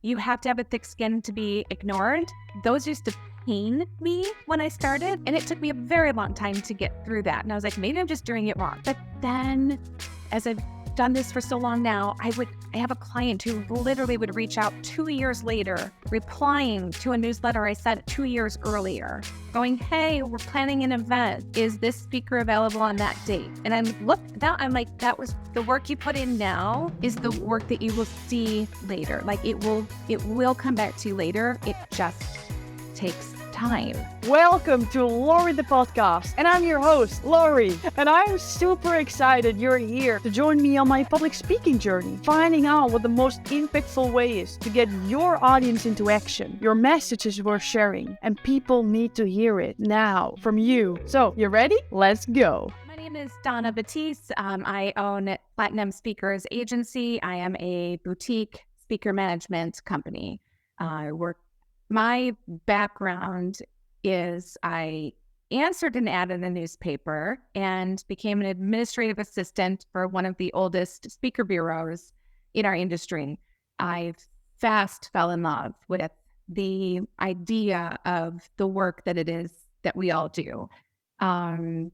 you have to have a thick skin to be ignored. Those used to pain me when I started, and it took me a very long time to get through that. And I was like, maybe I'm just doing it wrong. But then as I've done this for so long now, I have a client who literally would reach out 2 years later, replying to a newsletter I sent 2 years earlier, going, hey, we're planning an event. Is this speaker available on that date? And I'm like, that was the work you put in now is the work that you will see later. Like it will come back to you later. It just takes time. Welcome to Lori the podcast, and I'm your host, Lori, and I'm super excited you're here to join me on my public speaking journey, finding out what the most impactful way is to get your audience into action. Your message is worth sharing, and people need to hear it now from you. So, you ready? Let's go. My name is Donna Buttice. I own Platinum Speakers Agency. I am a boutique speaker management company. My background is I answered an ad in the newspaper and became an administrative assistant for one of the oldest speaker bureaus in our industry. I fast fell in love with the idea of the work that it is that we all do. I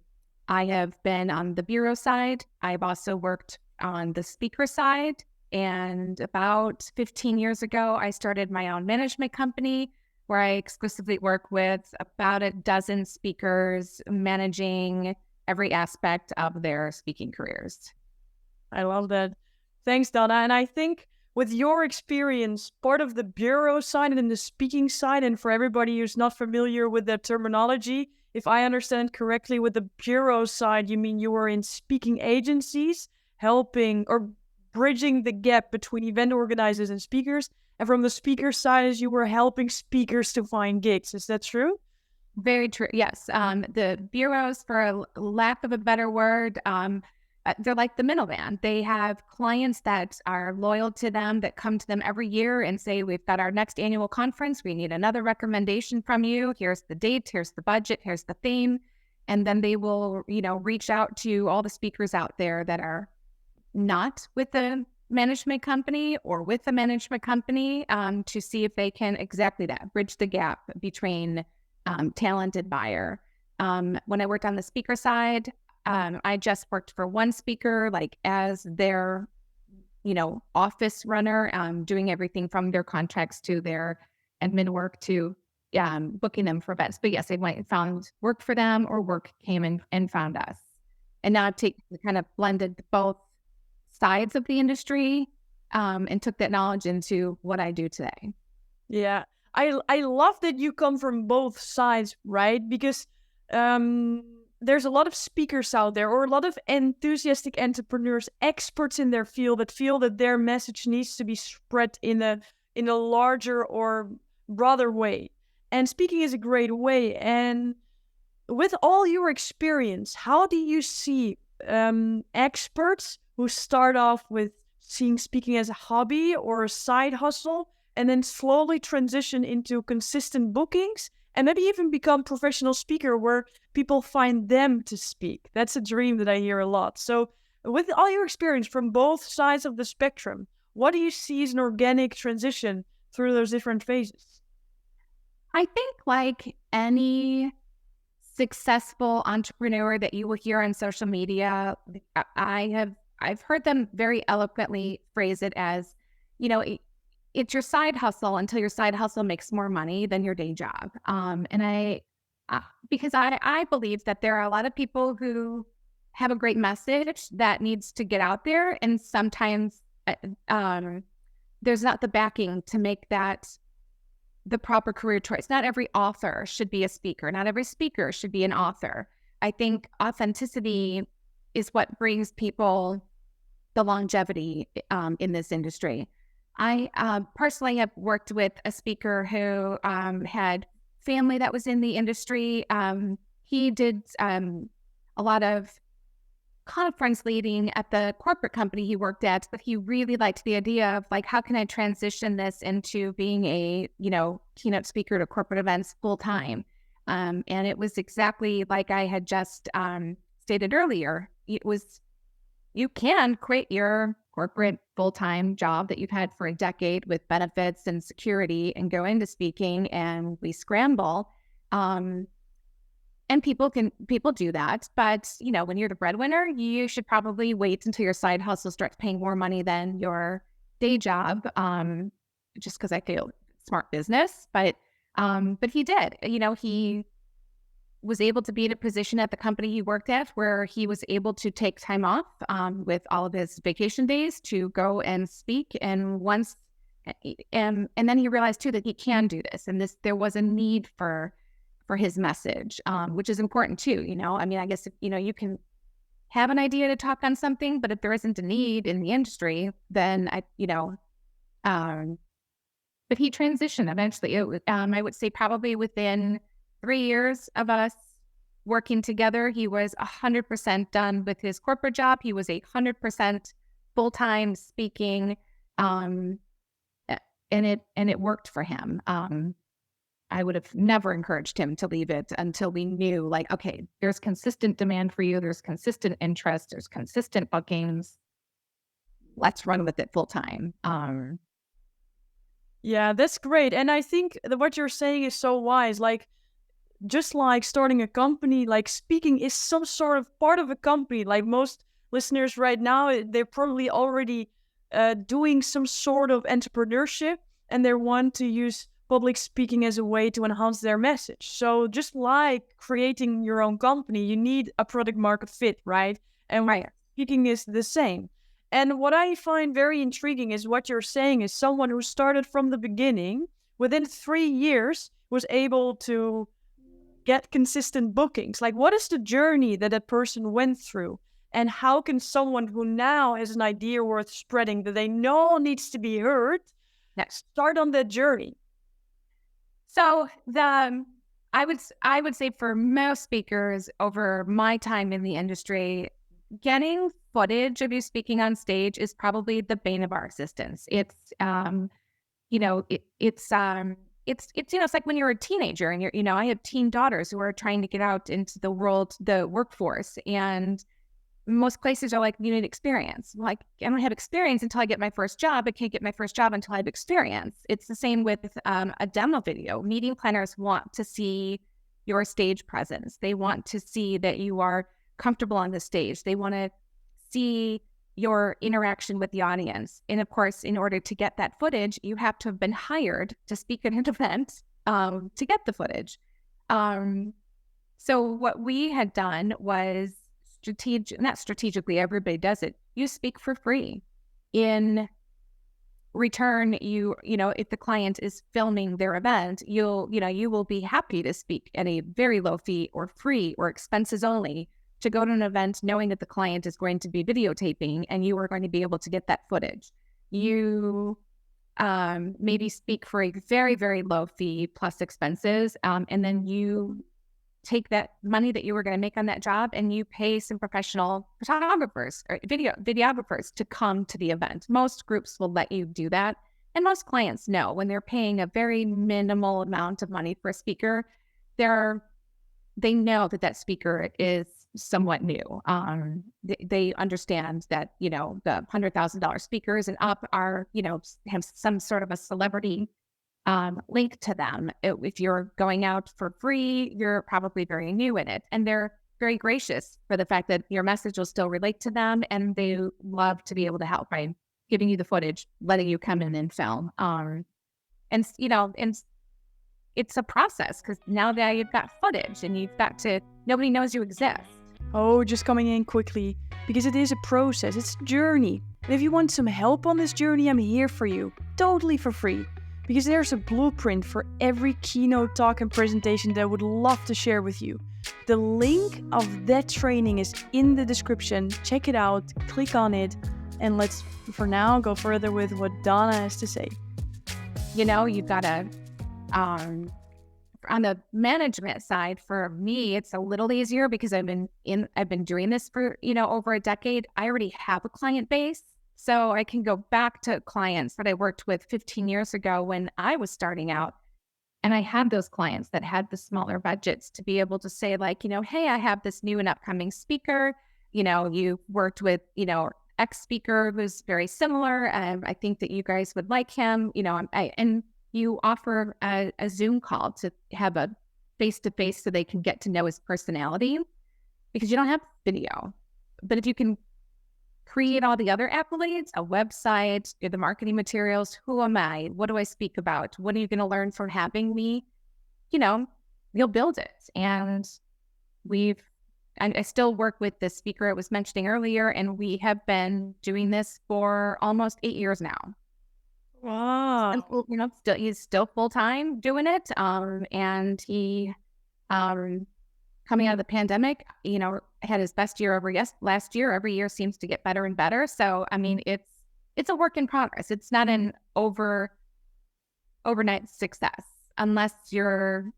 have been on the bureau side. I've also worked on the speaker side. And about 15 years ago, I started my own management company where I exclusively work with about a dozen speakers, managing every aspect of their speaking careers. I love that. Thanks, Donna. And I think with your experience, part of the bureau side and the speaking side, and for everybody who's not familiar with that terminology, if I understand correctly, with the bureau side, you mean you were in speaking agencies, helping or bridging the gap between event organizers and speakers. And from the speaker side, you were helping speakers to find gigs. Is that true? Very true. Yes. The bureaus, for lack of a better word, they're like the middleman. They have clients that are loyal to them, that come to them every year and say, we've got our next annual conference. We need another recommendation from you. Here's the date. Here's the budget. Here's the theme. And then they will, reach out to all the speakers out there that are not with the management company or with the management company to see if they can exactly that, bridge the gap between talent and buyer. When I worked on the speaker side, I just worked for one speaker, like as their, office runner, doing everything from their contracts to their admin work to booking them for events. But yes, I went and found work for them, or work came in and found us. And now I've kind of blended both sides of the industry and took that knowledge into what I do today. Yeah, I love that you come from both sides, right? Because there's a lot of speakers out there, or a lot of enthusiastic entrepreneurs, experts in their field, that feel that their message needs to be spread in a larger or broader way. And speaking is a great way. And with all your experience, how do you see experts who start off with seeing speaking as a hobby or a side hustle, and then slowly transition into consistent bookings, and maybe even become professional speaker where people find them to speak? That's a dream that I hear a lot. So with all your experience from both sides of the spectrum, what do you see as an organic transition through those different phases? I think like any successful entrepreneur that you will hear on social media, I've heard them very eloquently phrase it as, it's your side hustle until your side hustle makes more money than your day job. Because I believe that there are a lot of people who have a great message that needs to get out there. And sometimes there's not the backing to make that the proper career choice. Not every author should be a speaker. Not every speaker should be an author. I think authenticity is what brings people the longevity in this industry. I personally have worked with a speaker who had family that was in the industry. He did a lot of conference leading at the corporate company he worked at, but he really liked the idea of like, how can I transition this into being a, keynote speaker to corporate events full time? And it was exactly like I had just stated earlier. It was, you can quit your corporate full-time job that you've had for a decade with benefits and security and go into speaking, and we scramble. Um, and people do that. But, when you're the breadwinner, you should probably wait until your side hustle starts paying more money than your day job. Just because I feel smart business. But he did. He was able to be in a position at the company he worked at where he was able to take time off with all of his vacation days to go and speak. And then he realized too that he can do this, and there was a need for his message, which is important too. I mean, I guess you can have an idea to talk on something, but if there isn't a need in the industry, then um, but he transitioned eventually. I would say probably within 3 years of us working together, he was 100% done with his corporate job. He was 100% full-time speaking, and it worked for him. I would have never encouraged him to leave it until we knew, like, okay, there's consistent demand for you. There's consistent interest. There's consistent bookings. Let's run with it full time. Yeah, that's great. And I think that what you're saying is so wise. Like, just like starting a company, like speaking is some sort of part of a company. Like most listeners right now, they're probably already doing some sort of entrepreneurship, and they want to use public speaking as a way to enhance their message. So just like creating your own company, you need a product market fit, right? And Right. speaking is the same. And what I find very intriguing is what you're saying is someone who started from the beginning, within 3 years, was able to get consistent bookings. Like, what is the journey that a person went through? And how can someone who now has an idea worth spreading that they know needs to be heard Next. start on that journey? So I would say for most speakers over my time in the industry, getting footage of you speaking on stage is probably the bane of our existence. It's like when you're a teenager and I have teen daughters who are trying to get out into the workforce, and most places are like, you need experience. Like, I don't have experience until I get my first job. I can't get my first job until I have experience. It's the same with a demo video. Meeting planners want to see your stage presence. They want to see that you are comfortable on the stage. They want to see your interaction with the audience. And of course, in order to get that footage, you have to have been hired to speak at an event to get the footage. So what we had done was not strategically, everybody does it. You speak for free. In return, if the client is filming their event, you will be happy to speak at a very low fee or free or expenses only to go to an event knowing that the client is going to be videotaping and you are going to be able to get that footage. You maybe speak for a very, very low fee plus expenses, and then you take that money that you were going to make on that job and you pay some professional photographers or videographers to come to the event. Most groups will let you do that. And most clients know when they're paying a very minimal amount of money for a speaker, they know that speaker is somewhat new. They understand that, the $100,000 speakers and up are, have some sort of a celebrity link to them. If you're going out for free, you're probably very new in it. And they're very gracious for the fact that your message will still relate to them. And they love to be able to help by giving you the footage, letting you come in and film. And it's a process because now that you've got footage and nobody knows you exist. Oh, just coming in quickly, because it is a process, it's a journey. And if you want some help on this journey, I'm here for you, totally for free. Because there's a blueprint for every keynote talk and presentation that I would love to share with you. The link of that training is in the description. Check it out, click on it, and let's, for now, go further with what Donna has to say. You've got to, on the management side, for me, it's a little easier because I've been doing this for, over a decade. I already have a client base. So I can go back to clients that I worked with 15 years ago when I was starting out. And I had those clients that had the smaller budgets to be able to say, like, hey, I have this new and upcoming speaker. you've worked with, X speaker who's very similar. I think that you guys would like him, and you offer a Zoom call to have a face-to-face so they can get to know his personality, because you don't have video. But if you can create all the other accolades, a website, the marketing materials, who am I? What do I speak about? What are you going to learn from having me? You'll build it. And I still work with the speaker I was mentioning earlier, and we have been doing this for almost 8 years now. And, Wow. he's still full-time doing it. And he, coming out of the pandemic, had his best year over last year. Every year seems to get better and better. So, I mean, it's a work in progress. It's not an overnight success unless you're,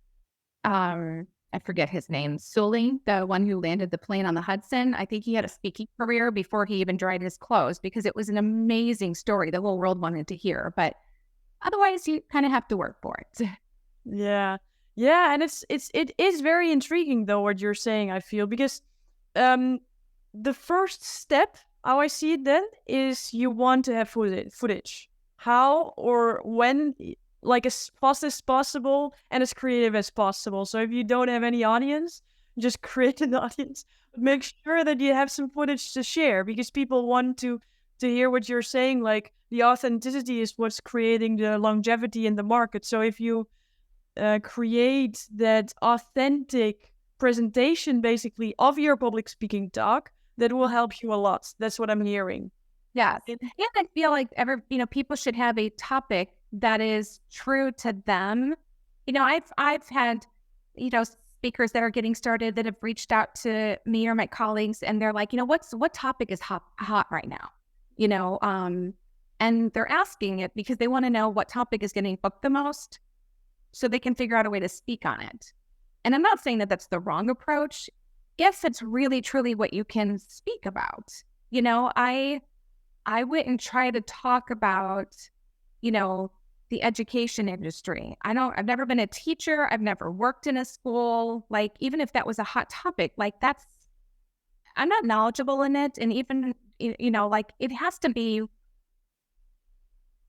I forget his name, Sully, the one who landed the plane on the Hudson. I think he had a speaking career before he even dried his clothes, because it was an amazing story the whole world wanted to hear. But otherwise, you kind of have to work for it. Yeah. Yeah, and it is very intriguing though what you're saying, I feel, because the first step, how I see it then, is you want to have footage. How or when, like as fast as possible and as creative as possible. So if you don't have any audience, just create an audience. But make sure that you have some footage to share, because people want to hear what you're saying. Like, the authenticity is what's creating the longevity in the market. So if you create that authentic presentation basically of your public speaking talk, that will help you a lot. That's what I'm hearing. Yes. And I feel like people should have a topic that is true to them. I've had, speakers that are getting started that have reached out to me or my colleagues, and they're like, what topic is hot right now? And they're asking it because they want to know what topic is getting booked the most, so they can figure out a way to speak on it. And I'm not saying that that's the wrong approach if it's really truly what you can speak about. I wouldn't try to talk about, the education industry. I've never been a teacher. I've never worked in a school. Like, even if that was a hot topic, like I'm not knowledgeable in it. And even, like, it has to be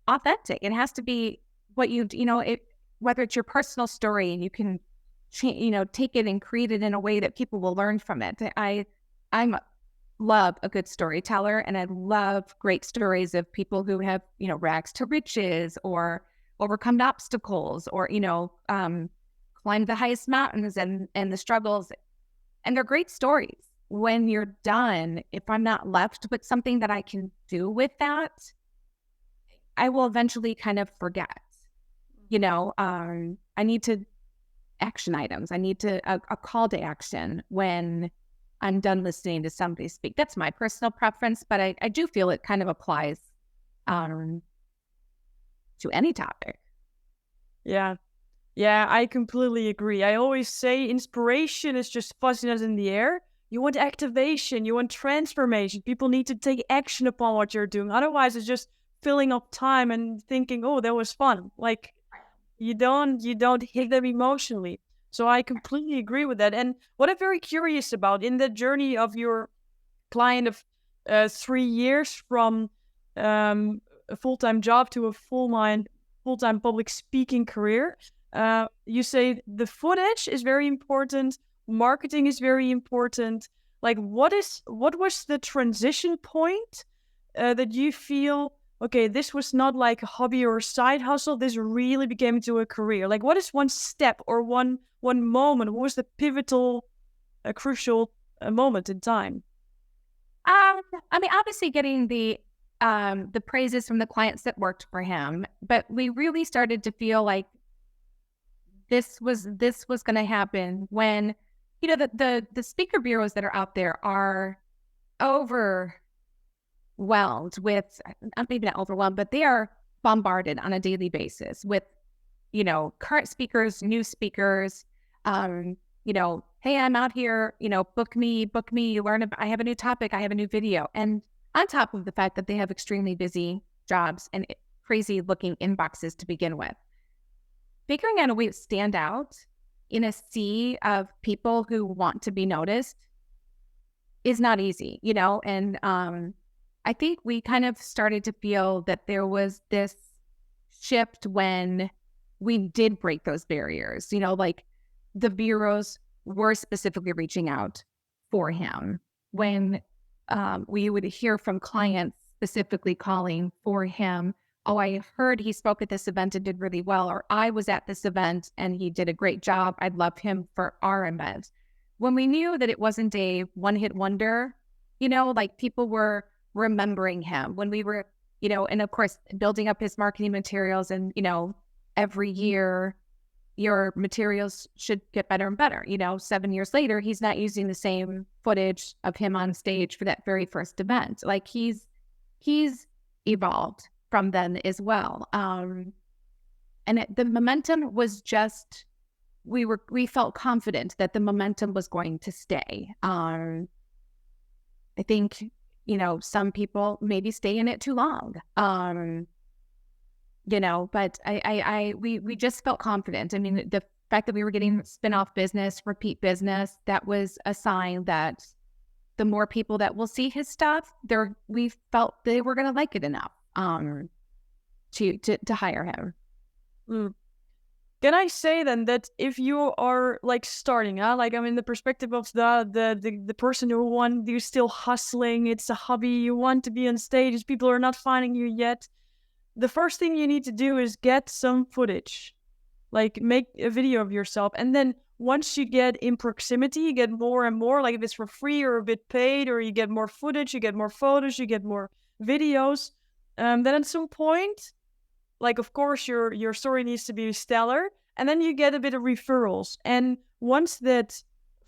authentic. It has to be what whether it's your personal story and you can, take it and create it in a way that people will learn from it. I'm love a good storyteller, and I love great stories of people who have, rags to riches or overcome obstacles or, climbed the highest mountains and the struggles. And they're great stories. When you're done, if I'm not left with something that I can do with that, I will eventually kind of forget. I need to action items. I need a call to action when I'm done listening to somebody speak. That's my personal preference, but I do feel it kind of applies to any topic. Yeah. Yeah, I completely agree. I always say inspiration is just fuzziness in the air. You want activation, you want transformation. People need to take action upon what you're doing. Otherwise, it's just filling up time and thinking, oh, that was fun. Like, you don't hit them emotionally. So I completely agree with that. And what I'm very curious about in the journey of your client of 3 years from a full-time job to a full-time public speaking career, you say the footage is very important, marketing is very important. Like, what was the transition point that you feel, okay, this was not like a hobby or a side hustle, this really became into a career? Like, what is one step or one moment? What was the pivotal, crucial moment in time? I mean, obviously getting the praises from the clients that worked for him, but we really started to feel like this was going to happen when, the speaker bureaus that are out there are overwhelmed with, maybe not overwhelmed, but they are bombarded on a daily basis with, current speakers, new speakers, hey, I'm out here, book me, I have a new topic, I have a new video. And on top of the fact that they have extremely busy jobs and crazy looking inboxes to begin with, figuring out a way to stand out in a sea of people who want to be noticed is not easy, and I think we kind of started to feel that there was this shift when we did break those barriers, like the bureaus were specifically reaching out for him. When we would hear from clients specifically calling for him, oh, I heard he spoke at this event and did really well, or I was at this event and he did a great job. I'd love him for our event. When we knew that it wasn't a one-hit wonder, like people were remembering him when we were, and of course, building up his marketing materials and, every year your materials should get better and better. 7 years later, he's not using the same footage of him on stage for that very first event. Like he's evolved from then as well. And the momentum was just, we felt confident that the momentum was going to stay. I think, some people maybe stay in it too long. But we just felt confident. I mean, the fact that we were getting spin-off business, repeat business, that was a sign that the more people that will see his stuff, we felt they were going to like it enough to hire him. Mm. Can I say then that if you are like starting, like I'm in the perspective of the person you're still hustling, it's a hobby, you want to be on stage, people are not finding you yet. The first thing you need to do is get some footage, like make a video of yourself. And then once you get in proximity, you get more and more, like if it's for free or a bit paid, or you get more footage, you get more photos, you get more videos. Then at some point, like, of course, your story needs to be stellar. And then you get a bit of referrals. And once that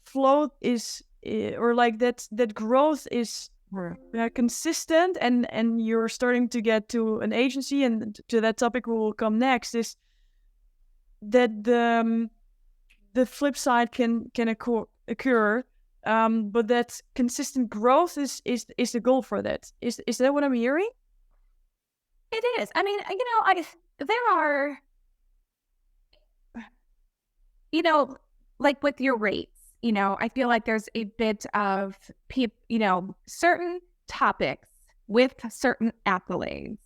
flow is, or like that growth is consistent, and you're starting to get to an agency, and to that topic we will come next, is that the flip side can occur, but that consistent growth is the goal for that. Is that what I'm hearing? It is. I mean, there are, like with your rates, I feel like there's a bit of certain topics with certain accolades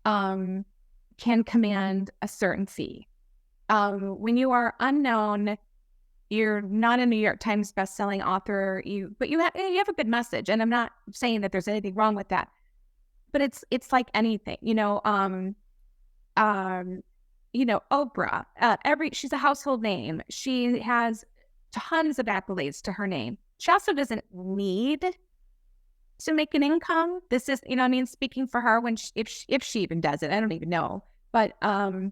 can command a certain fee. When you are unknown, you're not a New York Times bestselling author, but you have a good message, and I'm not saying that there's anything wrong with that, but it's like anything, Oprah. She's a household name. She has tons of accolades to her name. She also doesn't need to make an income. This is, speaking for her if she even does it, I don't even know. But a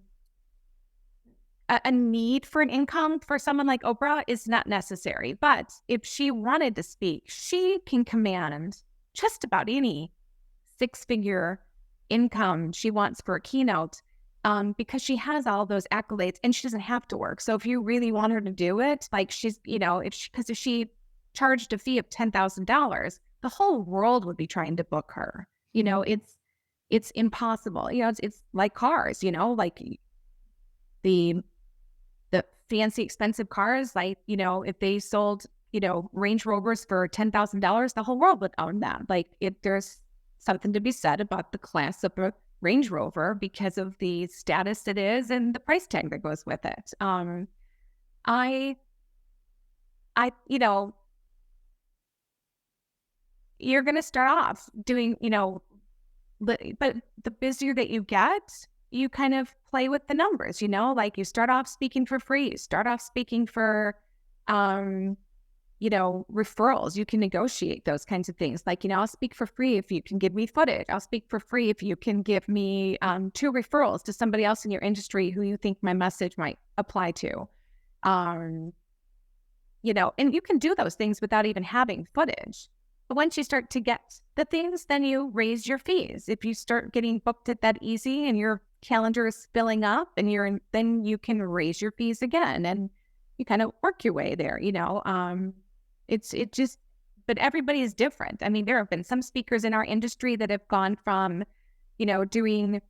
need for an income for someone like Oprah is not necessary. But if she wanted to speak, she can command just about any six-figure income she wants for a keynote, because she has all those accolades and she doesn't have to work. So if you really want her to do it, like she's, if she charged a fee of $10,000, the whole world would be trying to book her. It's impossible. It's like cars, like the fancy expensive cars, like, if they sold, Range Rovers for $10,000, the whole world would own them. Like there's something to be said about the class of a Range Rover because of the status it is and the price tag that goes with it. You're going to start off doing, but the busier that you get, you kind of play with the numbers, like you start off speaking for free, start off speaking for, referrals. You can negotiate those kinds of things. Like, I'll speak for free if you can give me footage. I'll speak for free if you can give me 2 referrals to somebody else in your industry who you think my message might apply to. And you can do those things without even having footage. But once you start to get the things, then you raise your fees. If you start getting booked at that easy and your calendar is filling up, and then you can raise your fees again, and you kind of work your way there. But everybody is different. I mean, there have been some speakers in our industry that have gone from, doing,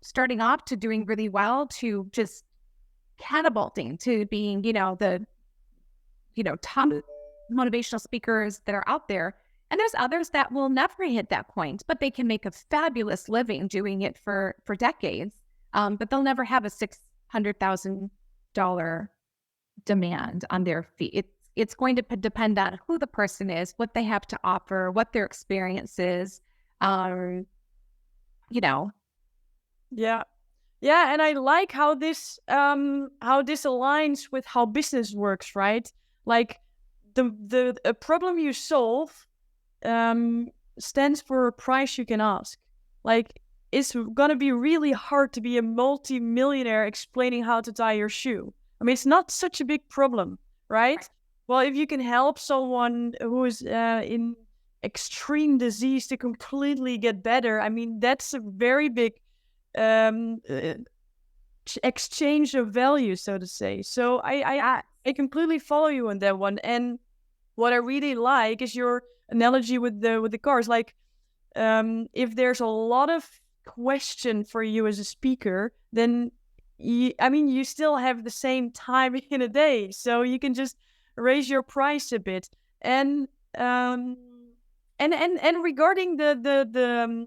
starting off to doing really well to just catapulting to being, the top motivational speakers that are out there. And there's others that will never hit that point, but they can make a fabulous living doing it for decades. But they'll never have a $600,000 demand on their fee. It's going to depend on who the person is, what they have to offer, what their experience is. You know, Yeah. Yeah, and I like how this aligns with how business works, right? Like the a problem you solve stands for a price you can ask. Like it's gonna be really hard to be a multi-millionaire explaining how to tie your shoe. I mean, it's not such a big problem, right? Well, if you can help someone who is in extreme disease to completely get better, I mean, that's a very big um, uh, exchange of value, so to say. So I completely follow you on that one. And what I really like is your analogy with the cars. Like, if there's a lot of question for you as a speaker, then you still have the same time in a day, so you can just raise your price a bit. And and regarding the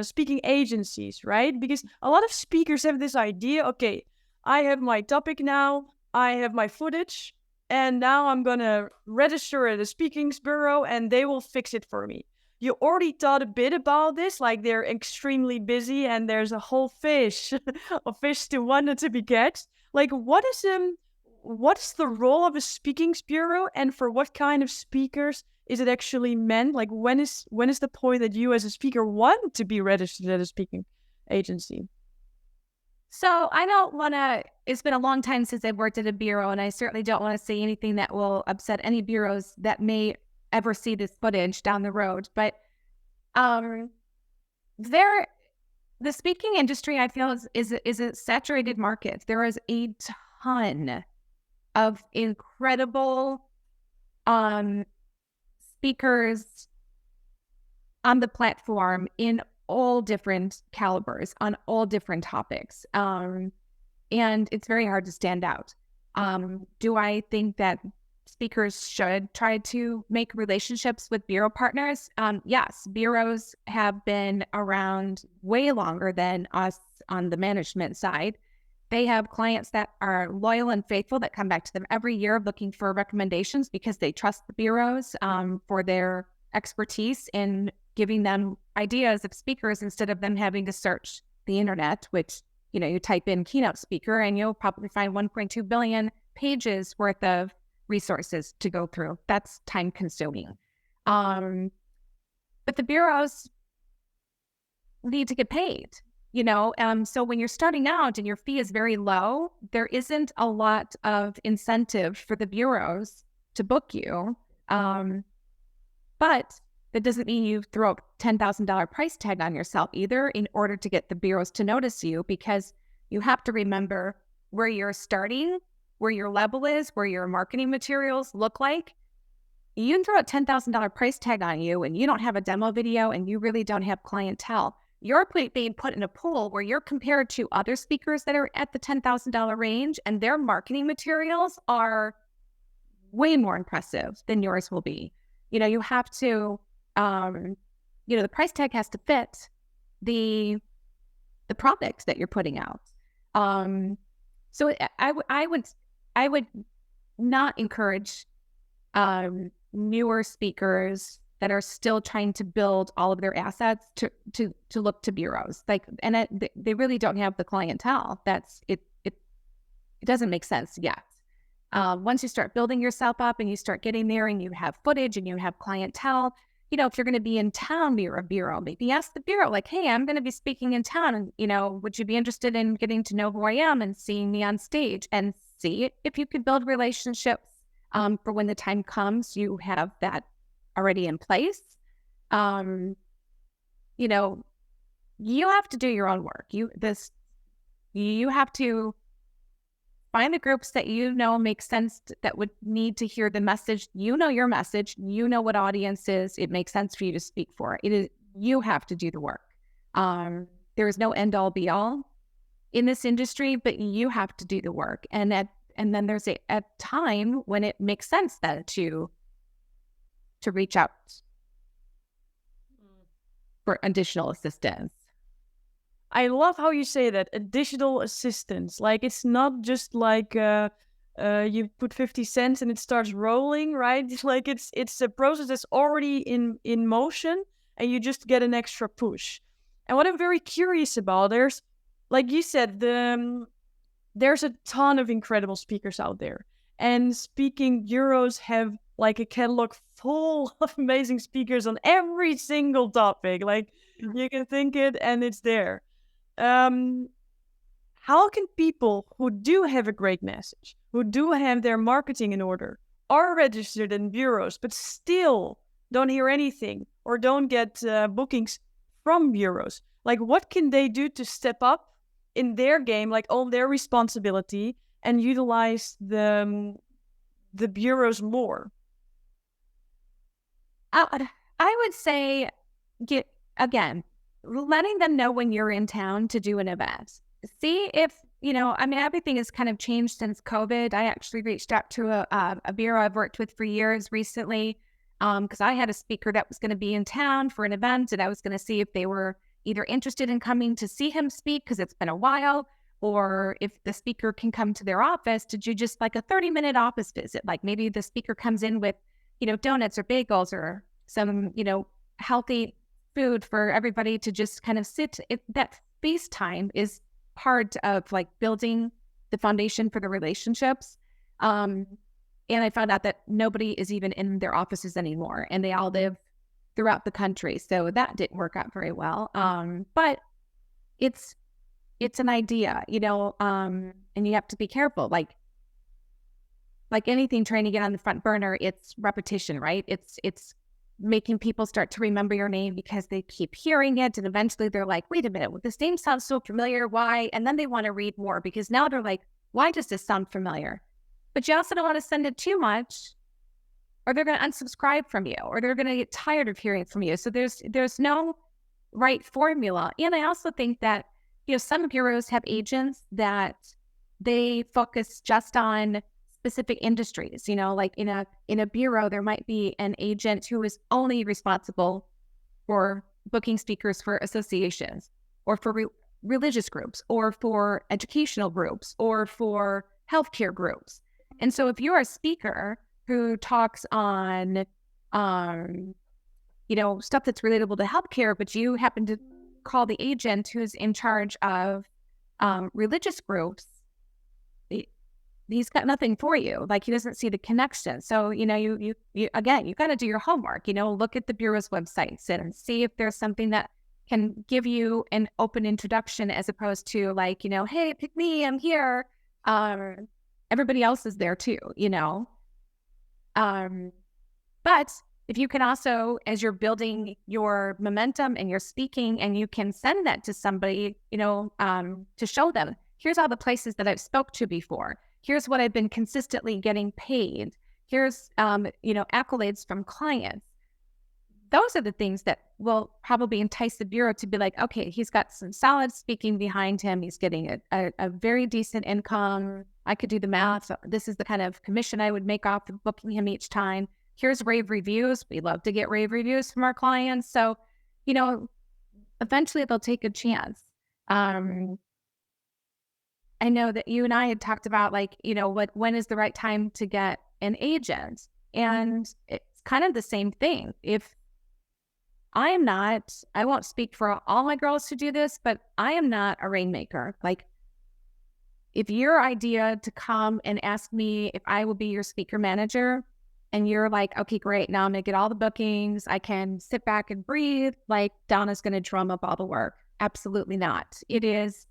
speaking agencies, right? Because a lot of speakers have this idea, okay, I have my topic now, I have my footage, and now I'm gonna register at a speaking bureau and they will fix it for me. You already thought a bit about this, like they're extremely busy and there's a whole fish, a fish to wonder to be catched. Like, what's the role of a speaking bureau, and for what kind of speakers is it actually meant? Like, when is the point that you as a speaker want to be registered at a speaking agency? so I don't want to. It's been a long time since I've worked at a bureau, and I certainly don't want to say anything that will upset any bureaus that may ever see this footage down the road. But um, there, the speaking industry, I feel, is a saturated market. There is a ton of incredible um speakers on the platform in all different calibers on all different topics. And it's very hard to stand out. Do I think that speakers should try to make relationships with bureau partners? Yes, bureaus have been around way longer than us on the management side. They have clients that are loyal and faithful that come back to them every year looking for recommendations because they trust the bureaus for their expertise in giving them ideas of speakers instead of them having to search the internet, which, you type in keynote speaker and you'll probably find 1.2 billion pages worth of resources to go through. That's time consuming. But the bureaus need to get paid. So when you're starting out and your fee is very low, there isn't a lot of incentive for the bureaus to book you. But that doesn't mean you throw a $10,000 price tag on yourself either in order to get the bureaus to notice you, because you have to remember where you're starting, where your level is, where your marketing materials look like. You can throw a $10,000 price tag on you and you don't have a demo video and you really don't have clientele. You're being put in a pool where you're compared to other speakers that are at the $10,000 range, and their marketing materials are way more impressive than yours will be. You have to, the price tag has to fit the product that you're putting out. So I would not encourage newer speakers that are still trying to build all of their assets to look to bureaus. They really don't have the clientele. That's it. It doesn't make sense yet. Once you start building yourself up and you start getting there and you have footage and you have clientele, if you're going to be in town near a bureau, maybe ask the bureau, like, hey, I'm going to be speaking in town. And, would you be interested in getting to know who I am and seeing me on stage, and see if you could build relationships for when the time comes, you have that already in place. You have to do your own work. You have to find the groups that make sense, that would need to hear the message. Your message, what audiences it makes sense for you to speak for. You have to do the work. There is no end all be all in this industry, but you have to do the work. And then there's a time when it makes sense then to to reach out for additional assistance. I love how you say that, additional assistance. Like, it's not just like you put 50 cents and it starts rolling, right? It's like it's a process that's already in motion, and you just get an extra push. And what I'm very curious about, there's, like you said, there's a ton of incredible speakers out there. And speaking bureaus have like a catalog full of amazing speakers on every single topic. Like, you can think it and it's there. Um, how can people who do have a great message, who do have their marketing in order, are registered in bureaus, but still don't hear anything or don't get bookings from bureaus? Like, what can they do to step up in their game, like own their responsibility and utilize the bureaus more? I would say, letting them know when you're in town to do an event. See if, everything has kind of changed since COVID. I actually reached out to a bureau I've worked with for years recently, because I had a speaker that was going to be in town for an event, and I was going to see if they were either interested in coming to see him speak because it's been a while, or if the speaker can come to their office to do just like a 30-minute office visit. Like maybe the speaker comes in with, donuts or bagels or some, healthy food for everybody to just kind of sit. That face time is part of like building the foundation for the relationships. And I found out that nobody is even in their offices anymore, and they all live throughout the country. So that didn't work out very well. But it's an idea, and you have to be careful. Like anything, trying to get on the front burner, it's repetition, right? It's making people start to remember your name because they keep hearing it. And eventually they're like, wait a minute, this name sounds so familiar. Why? And then they want to read more because now they're like, why does this sound familiar? But you also don't want to send it too much, or they're going to unsubscribe from you, or they're going to get tired of hearing from you. So there's no right formula. And I also think that, some bureaus have agents that they focus just on specific industries. Like in a bureau, there might be an agent who is only responsible for booking speakers for associations, or for religious groups, or for educational groups, or for healthcare groups. And so if you're a speaker who talks on, stuff that's relatable to healthcare, but you happen to call the agent who's in charge of religious groups, he's got nothing for you. Like, he doesn't see the connection. So, you again, you got to do your homework, look at the bureau's websites and see if there's something that can give you an open introduction, as opposed to like, hey, pick me, I'm here. Everybody else is there too, But if you can also, as you're building your momentum and you're speaking, and you can send that to somebody, to show them, here's all the places that I've spoke to before. Here's what I've been consistently getting paid. Here's, accolades from clients. Those are the things that will probably entice the bureau to be like, okay, he's got some solid speaking behind him. He's getting a very decent income. I could do the math. This is the kind of commission I would make off of booking him each time. Here's rave reviews. We love to get rave reviews from our clients. So, eventually they'll take a chance. I know that you and I had talked about like, when is the right time to get an agent? And it's kind of the same thing. If I won't speak for all my girls who do this, but I am not a rainmaker. Like, if your idea to come and ask me if I will be your speaker manager, and you're like, okay, great, now I'm going to get all the bookings, I can sit back and breathe, like Donna's going to drum up all the work. Absolutely not. It is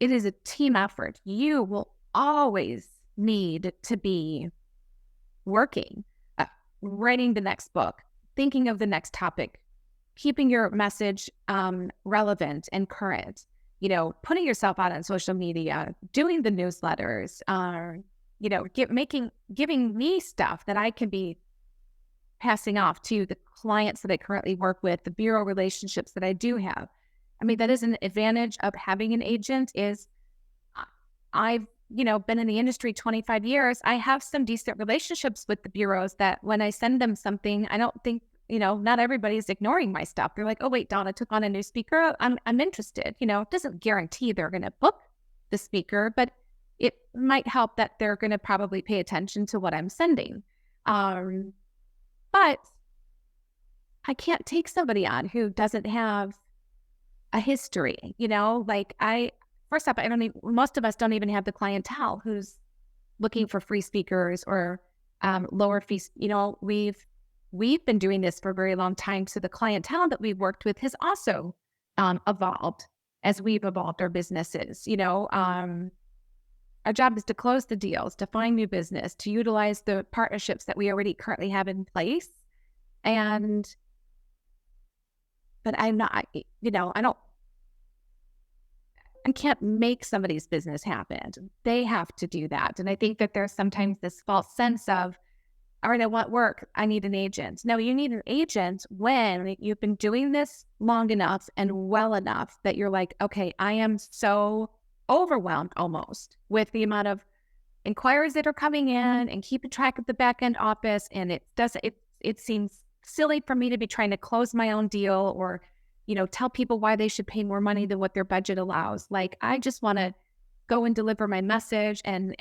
a team effort. You will always need to be working, writing the next book, thinking of the next topic, keeping your message relevant and current, putting yourself out on social media, doing the newsletters, giving me stuff that I can be passing off to the clients that I currently work with, the bureau relationships that I do have. I mean, that is an advantage of having an agent, is I've been in the industry 25 years, I have some decent relationships with the bureaus that when I send them something, I don't think, not everybody's ignoring my stuff. They're like, oh, wait, Donna took on a new speaker. I'm interested. It doesn't guarantee they're going to book the speaker, but it might help that they're going to probably pay attention to what I'm sending. But I can't take somebody on who doesn't have a history, first up, most of us don't even have the clientele who's looking for free speakers or lower fees. We've been doing this for a very long time. So the clientele that we've worked with has also evolved as we've evolved our businesses. Our job is to close the deals, to find new business, to utilize the partnerships that we already currently have in place. But I'm not, I can't make somebody's business happen. They have to do that. And I think that there's sometimes this false sense of, all right, I want work, I need an agent. No, you need an agent when you've been doing this long enough and well enough that you're like, okay, I am so overwhelmed almost with the amount of inquiries that are coming in and keeping track of the back end office. And it seems silly for me to be trying to close my own deal or, tell people why they should pay more money than what their budget allows. Like, I just want to go and deliver my message and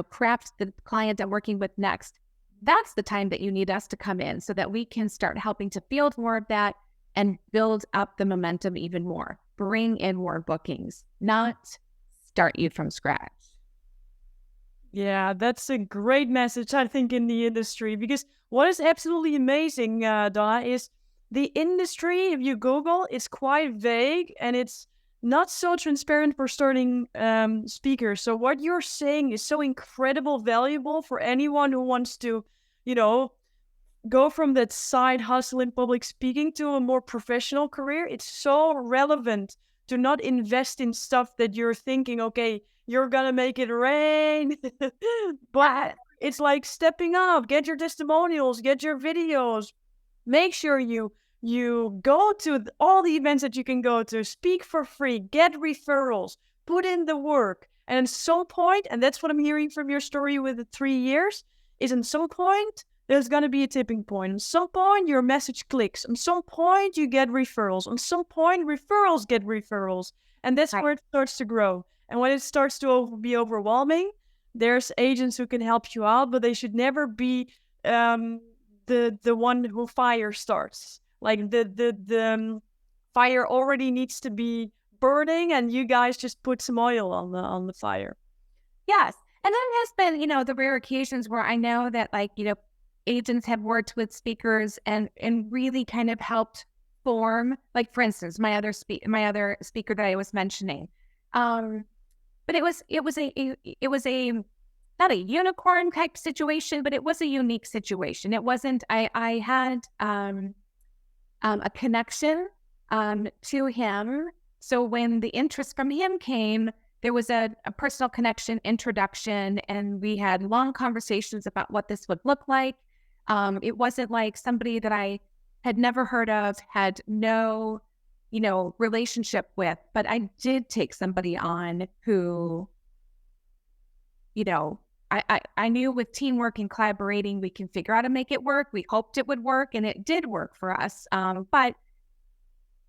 craft the client I'm working with next. That's the time that you need us to come in so that we can start helping to field more of that and build up the momentum even more, bring in more bookings, not start you from scratch. Yeah, that's a great message, I think, in the industry, because what is absolutely amazing, Donna, is the industry, if you Google, is quite vague and it's not so transparent for starting speakers. So what you're saying is so incredible valuable for anyone who wants to, go from that side hustle in public speaking to a more professional career. It's so relevant to not invest in stuff that you're thinking, okay, you're gonna make it rain. But it's like stepping up, get your testimonials, get your videos, make sure you go to all the events that you can go to, speak for free, get referrals, put in the work. And at some point, and that's what I'm hearing from your story with the 3 years, is at some point, there's going to be a tipping point. At some point, your message clicks. At some point, you get referrals. At some point, referrals get referrals. And that's where it starts to grow. And when it starts to be overwhelming, there's agents who can help you out, but they should never be the one who fire starts. Like the fire already needs to be burning, and you guys just put some oil on the fire. Yes. And then there's been, the rare occasions where I know that agents have worked with speakers and really kind of helped form, like, for instance, my other speaker that I was mentioning. But it was a not a unicorn type situation, but it was a unique situation. It wasn't, I had a connection to him. So when the interest from him came, there was a personal connection, introduction, and we had long conversations about what this would look like. It wasn't like somebody that I had never heard of, had no, relationship with, but I did take somebody on who, I knew with teamwork and collaborating, we can figure out how to make it work. We hoped it would work, and it did work for us. But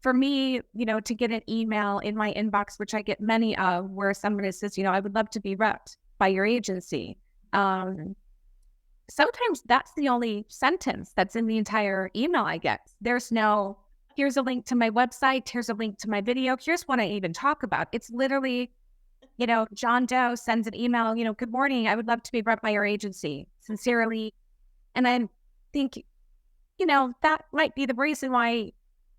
for me, to get an email in my inbox, which I get many of, where somebody says, I would love to be repped by your agency. Sometimes that's the only sentence that's in the entire email I get. There's no, here's a link to my website, here's a link to my video, here's what I even talk about. It's literally, John Doe sends an email, good morning, I would love to be repped by your agency, sincerely. And I think, that might be the reason why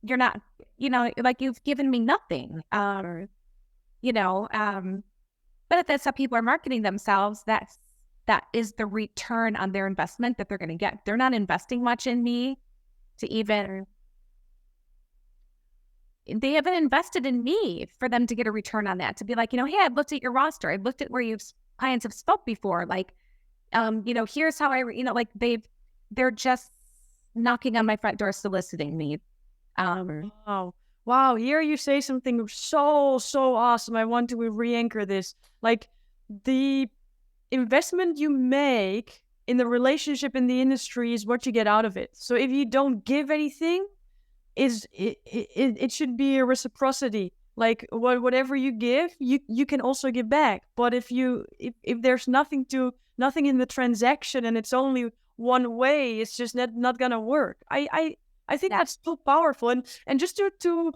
you're not, you've given me nothing. But if that's how people are marketing themselves, that is the return on their investment that they're going to get. They're not investing much in me to even, they haven't invested in me for them to get a return on that, to be like, hey, I've looked at your roster. I've looked at where clients have spoke before. Like, here's how they're just knocking on my front door, soliciting me. Wow. Here you say something so awesome. I want to re-anchor this. Like, the investment you make in the relationship in the industry is what you get out of it. So if you don't give anything, it should be a reciprocity. Like whatever you give, you can also give back. But if there's nothing in the transaction and it's only one way, it's just not gonna work. I think that's so powerful. And just to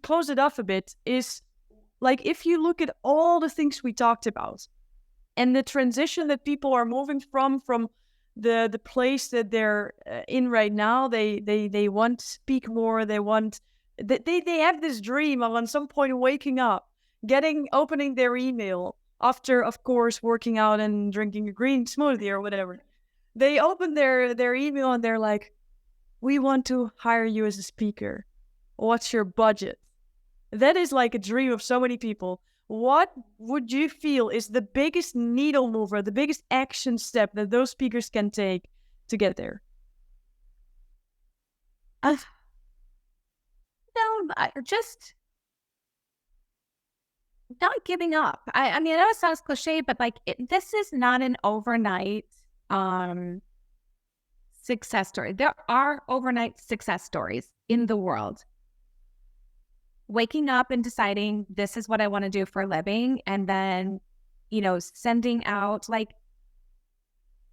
close it off a bit is, like, if you look at all the things we talked about and the transition that people are moving from the place that they're in right now, they want to speak more. They have this dream of, at some point, waking up, opening their email after, of course, working out and drinking a green smoothie or whatever. They open their email and they're like, "We want to hire you as a speaker. What's your budget?" That is like a dream of so many people. What would you feel is the biggest needle mover, the biggest action step that those speakers can take to get there? Just not giving up. I mean, I know it sounds cliche, but like this is not an overnight success story. There are overnight success stories in the world. Waking up and deciding this is what I want to do for a living, and then, sending out, like,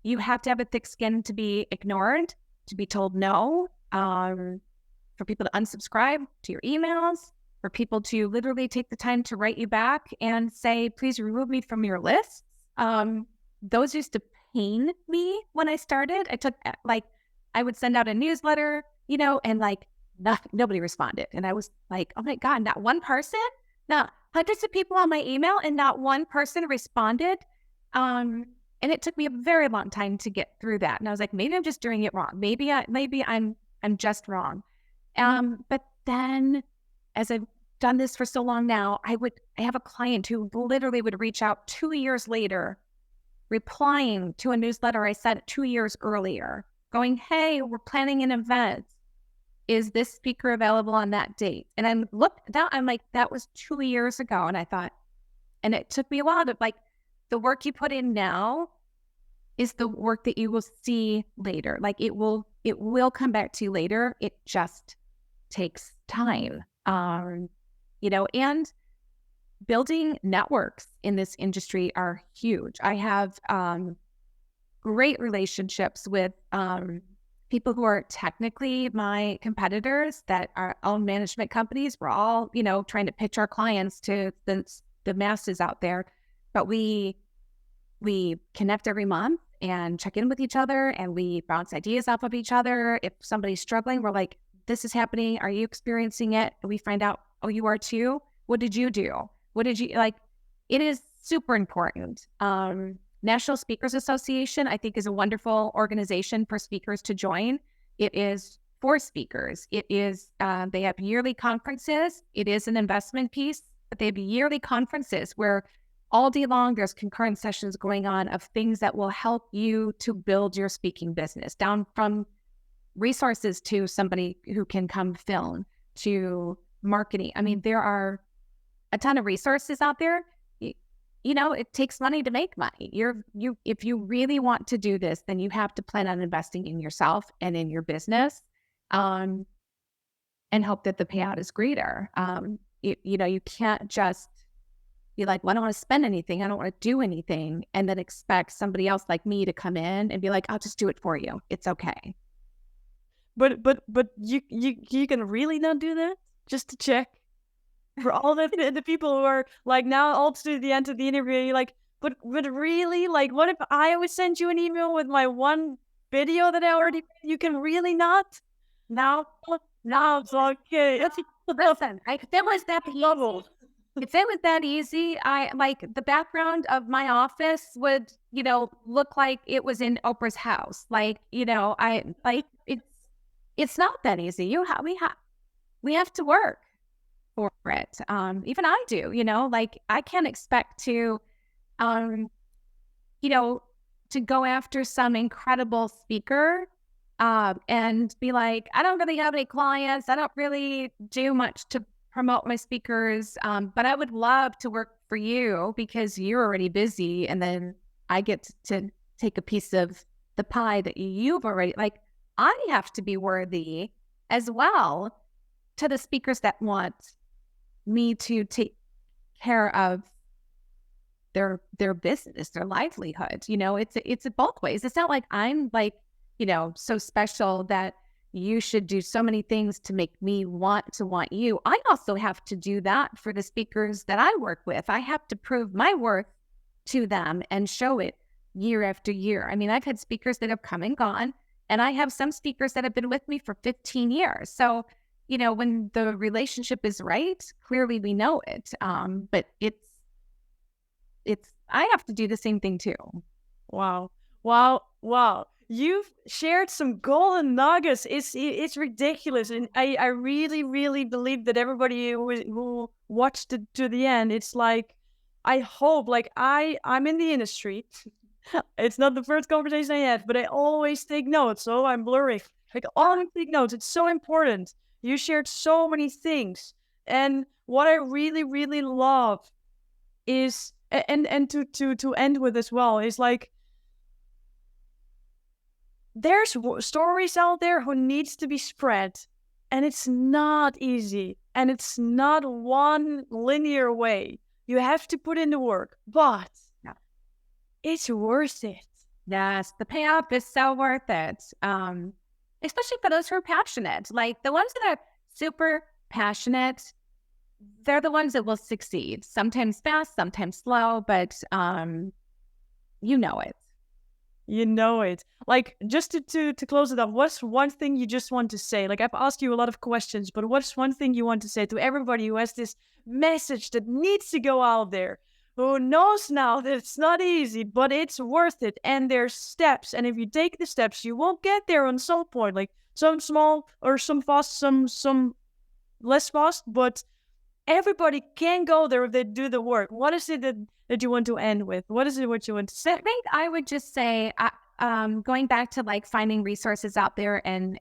you have to have a thick skin to be ignored, to be told no, for people to unsubscribe to your emails, for people to literally take the time to write you back and say, please remove me from your list. Those used to pain me when I started. I would send out a newsletter, and nobody responded. And I was like, oh my God, not one person? Not hundreds of people on my email and not one person responded. And it took me a very long time to get through that. And I was like, maybe I'm just doing it wrong. Maybe I'm just wrong. But then, as I've done this for so long now, I have a client who literally would reach out 2 years later, replying to a newsletter I sent 2 years earlier, going, hey, we're planning an event. Is this speaker available on that date? And I'm like, that was 2 years ago. And I thought, and it took me a while to, like, the work you put in now is the work that you will see later. Like, it will come back to you later. It just takes time. And building networks in this industry are huge. I have great relationships with people who are technically my competitors that are own management companies. We're all, trying to pitch our clients to the masses out there. But we connect every month and check in with each other, and we bounce ideas off of each other. If somebody's struggling, we're like, this is happening. Are you experiencing it? And we find out, oh, you are too? What did you do? What did you like? It is super important. National Speakers Association, I think, is a wonderful organization for speakers to join. It is for speakers. It is, they have yearly conferences. It is an investment piece, but they have yearly conferences where all day long there's concurrent sessions going on of things that will help you to build your speaking business, down from resources to somebody who can come film, to marketing. I mean, there are a ton of resources out there. It takes money to make money. If you really want to do this, then you have to plan on investing in yourself and in your business, and hope that the payout is greater. You can't just be like, well, I don't want to spend anything. I don't want to do anything. And then expect somebody else like me to come in and be like, I'll just do it for you. It's okay. But you can really not do that? Just to check. For all the people who are like now all to the end of the interview, you're like, but really, like, what if I would send you an email with my one video that I already made? You can really not? No, it's okay. Listen, if it was that easy, I like the background of my office would, look like it was in Oprah's house. Like, it's not that easy. We have to work for it. Even I do, like, I can't expect to, to go after some incredible speaker, and be like, I don't really have any clients. I don't really do much to promote my speakers, but I would love to work for you because you're already busy. And then I get to take a piece of the pie that you've already, like, I have to be worthy as well to the speakers that want me to take care of their business, their livelihood. It's both ways. It's not like I'm like, so special that you should do so many things to make me want you. I also have to do that for the speakers that I work with. I have to prove my worth to them and show it year after year. I mean, I've had speakers that have come and gone, and I have some speakers that have been with me for 15 years. So, when the relationship is right, clearly we know it. But I have to do the same thing too. Wow. Wow. Wow. You've shared some golden nuggets. It's ridiculous. And I really, really believe that everybody who watched it to the end, it's like, I hope, like I'm in the industry. It's not the first conversation I had, but I always take notes. So I'm blurring. Like, always take notes. It's so important. You shared so many things. And what I really, really love is, and to end with as well, is like, there's stories out there who needs to be spread, and it's not easy, and it's not one linear way. You have to put in the work, but Yeah. it's worth it. Yes, the payoff is so worth it. Especially for those who are passionate. Like the ones that are super passionate, they're the ones that will succeed. Sometimes fast, sometimes slow, but you know it. You know it. Like, just to close it up, what's one thing you just want to say? Like, I've asked you a lot of questions, but what's one thing you want to say to everybody who has this message that needs to go out there, who knows now that it's not easy, but it's worth it, and there's steps, and if you take the steps, you won't get there on some point, like some small or some fast, some less fast, but everybody can go there if they do the work. What is it that you want to end with? What is it what you want to say? I think I would just say, going back to like finding resources out there and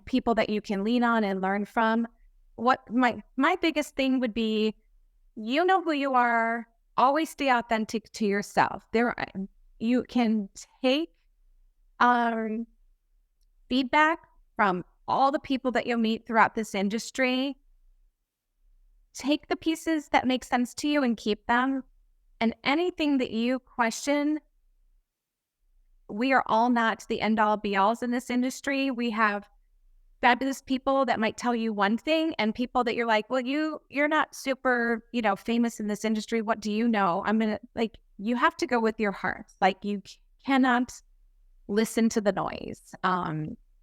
people that you can lean on and learn from. What my biggest thing would be, you know who you are. Always stay authentic to yourself. You can take feedback from all the people that you'll meet throughout this industry. Take the pieces that make sense to you and keep them. And anything that you question, we are all not the end all be alls in this industry. We have fabulous people that might tell you one thing, and people that you're like, well, you're not super, famous in this industry. What do you know? You have to go with your heart. Like, you cannot listen to the noise.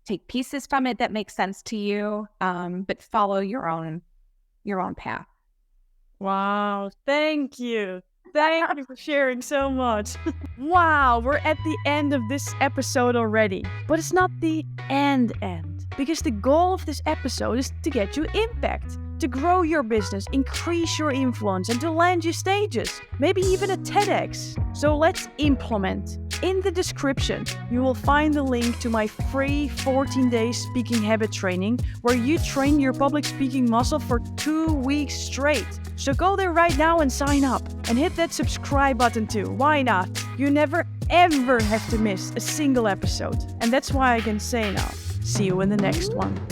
Take pieces from it that make sense to you, but follow your own path. Wow, thank you. Thank you for sharing so much. Wow, we're at the end of this episode already. But it's not the end, because the goal of this episode is to get you impact, to grow your business, increase your influence, and to land you stages, maybe even a TEDx. So let's implement. In the description, you will find the link to my free 14-day speaking habit training, where you train your public speaking muscle for 2 weeks straight. So go there right now and sign up, and hit that subscribe button too. Why not? You never ever have to miss a single episode. And that's why I can say now, see you in the next one.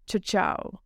Ciao, ciao.